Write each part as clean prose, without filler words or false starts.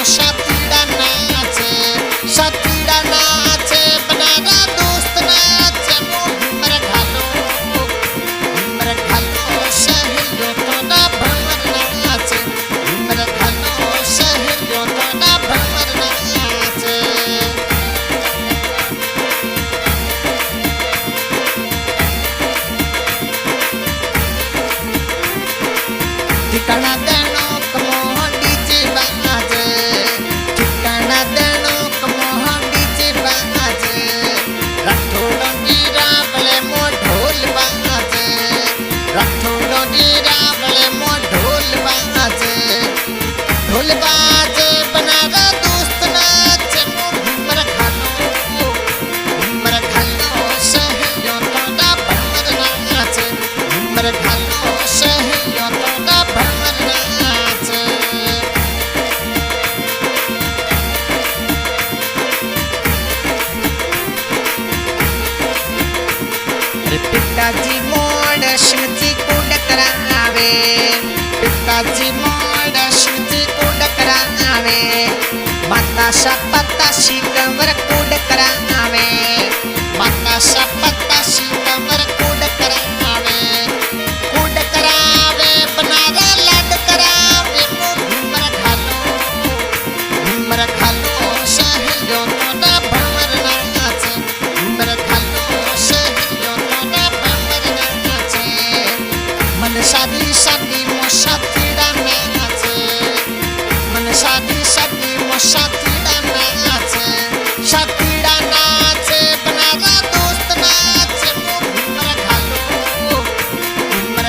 साथीड़ा नाचे, साथीड़ा नाचे बनारा दोस्त नाचे घूमर घालो सहेलियों तो ना भंवर नाचे, घूमर घालो सहेलियों तो ना भंवर नाचे। ठिकाना देनो कमो डीजे बाजे, ठिकाना देनो कमो डीजे बाजे, राठौड़ों की रावले मो ढोल बाजे, राठौड़ों की रावले मो ढोल बाजे, ढोल बाजे बनारा दोस्त नाचे घूमर घालो सहेलियों तो ना भंवर नाचे, घूमर घालो सहेलियों तो ना भंवर नाचे। पिताजी मोड़ शिवजी को डकरावे, पिताजी मोड़ शिवजी को डकरावे, माता सपताशी कंवर को डकरावे, माता सपताशी कंवर को डकरावे, बनारा लाड करावे घूमर घालो सहेलियों तो ना भंवर नाचे, घूमर घालो सहेलियों तो ना भंवर नाचे। मन शादी शादी मो साथीड़ा नाचे, मन शादी शादी मो साथीड़ा नाचे, साथीड़ा नाचे बनारा दोस्त नाचे घूमर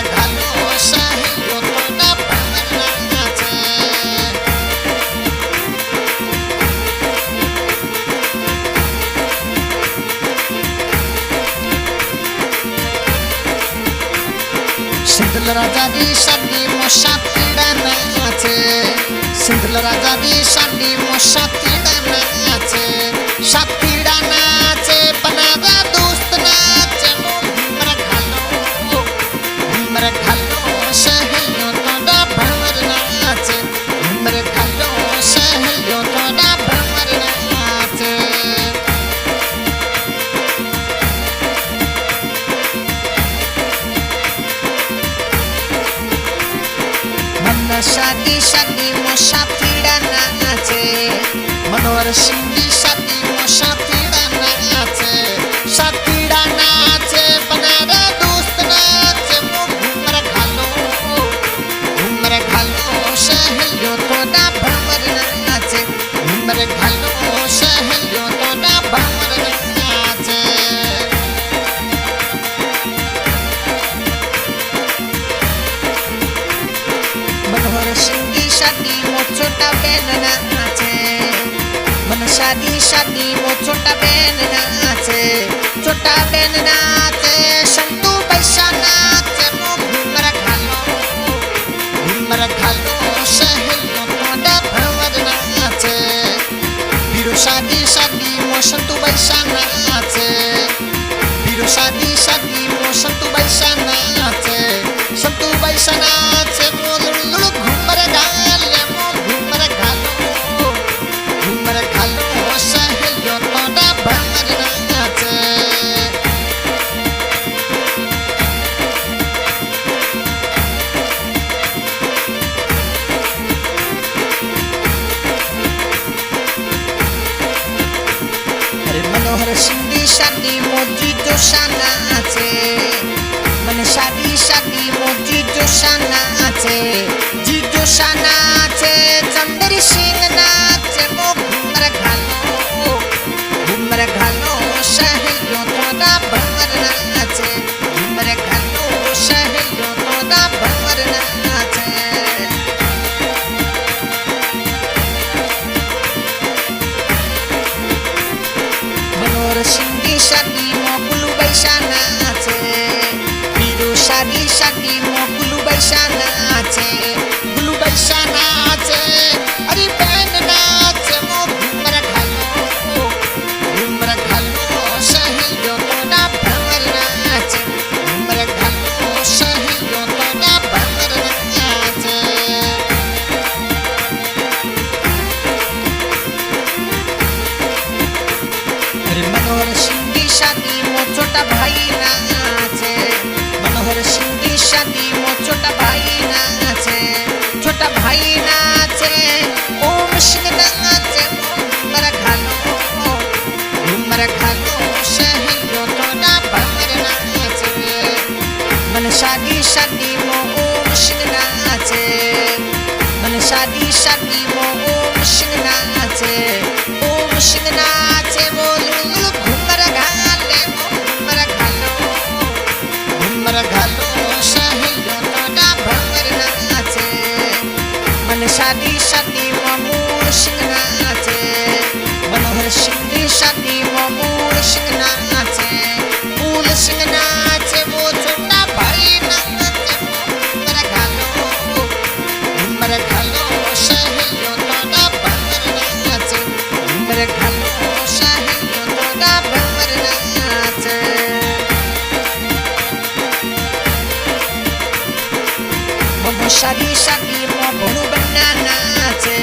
घालो सहेलियों तो ना भंवर नाचे। सिंधल राजा दी शादी मो साथीड़ा नाचे, सिंधल राजा दी शादी मो साथीड़ा नाचे, साथीड़ा नाचे बनारा दोस्त नाचे घूमर घालो सहेलियों तो ना भंवर नाचे, घूमर घालो सहेलियों तो ना भंवर नाचे। मन शादी शादी मो साथीड़ा नाचे, मनोहर सिंह दी शादी मो साथीड़ा नाचे, साथीड़ा नाचे बनारा दोस्त नाचे घूमर घालो सहेलियों तो ना भंवर नाचे, घूमर घालो सहेलियों तो ना भंवर नाचे। मनोहर सिंह की शादी मो छोटा बहन नाचे, मन शादी शादी मो छोटा बहन नाचे, छोटा बहन नाचे, संतू पैसा नाचे घूमर घालो सहेलियों तो ना भंवर नाचे। बीरो शादी शादी मो संतू पैसा नाचे, बीरो शादी शादी मो संतू पैसा नाचे, संतू पैसा नाचे घूमर घालो सहेलियों तो ना भंवर नाचे। मनोहर सिंह दी शादी मोजी जोशा नाचे, मन शादी शादी मोजी जोशा नाचे, जी जोशा नाचे, चंदरी सिंह नाचे घूमर घालो सहेलियों तो ना भंवर नाचे, घूमर घालो सहेलियों तो ना भंवर नाचे। मनोहर सिंह दी शादी मो कुलू बैसा नाचे, बीरो शादी शादी मो कुलू बैसा नाचे, कुलू बैसा नाचे, अरे बहन नाचे घूमर घालो सहेलियों तो ना भंवर नाचे, घूमर घालो सहेलियों तो ना भंवर नाचे। शादी शादी मो ओम सिंह नाचे, ओम सिंह नाचे वो लुलु घूमर घाले मो घूमर घालो, घूमर घालो सहेलियों तोड़ा भंवर नाचे। मन शादी शादी मो मूल सिंह नाचे, मनोहर सिंह दी शादी मो मूल सिंह नाचे, मूल सिंह नाचे वो छोटा भाई नाचे घूमर घालो, घूमर घालो सहेलियों तोड़ा भंवर नाचे, घूमर घालो सहेलियों तोड़ा भंवर नाचे। मो शादी शादी मो भोलू बन्ना नाचे,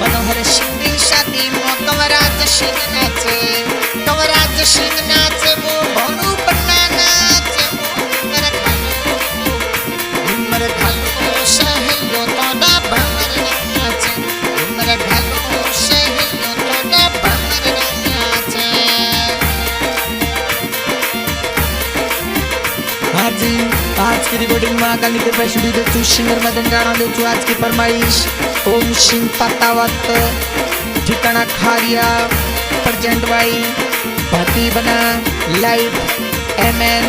मनोहर सिंह दी शादी मो कंवराज सिंह नाचे, कंवराज सिंह नाचे वो भोलू बन्ना नाचे घूमर घालो, घूमर घालो सहेलियों तोड़ा भंवर नाचे, घूमर घालो सहेलियों तोड़ा भंवर नाचे। हाँ जी, आज की रिकॉर्डिंग में आगामी के पैसे भी देती हूँ, सिंगर मदन राणा देती हूँ। आज की फरमाइश ओम सिंह पतावत, ठिकाना खारिया, प्रेजेंट बाई भाटी बना, लाइव एमएन,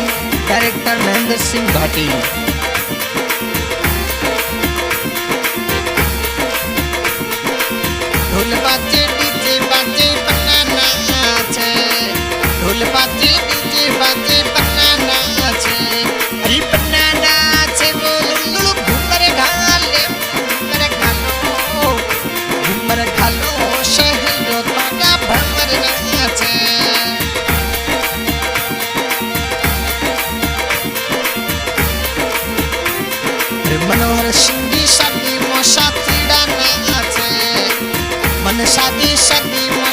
डायरेक्टर महेंद्र सिंह भाटी। ढोल बाजे डीजे बाजे बन्ना नाचे, ढोल बाजे डीजे बाजे बन्ना नाचे, अरे बन्ना नाचे वो लुलु घूमर घाले, घूमर घालो, घूमर घालो सहेलियों तोड़ा भंवर नाचे। मनोहर सिंह दी शादी मो साथीड़ा नाचे, मन शादी शादी मो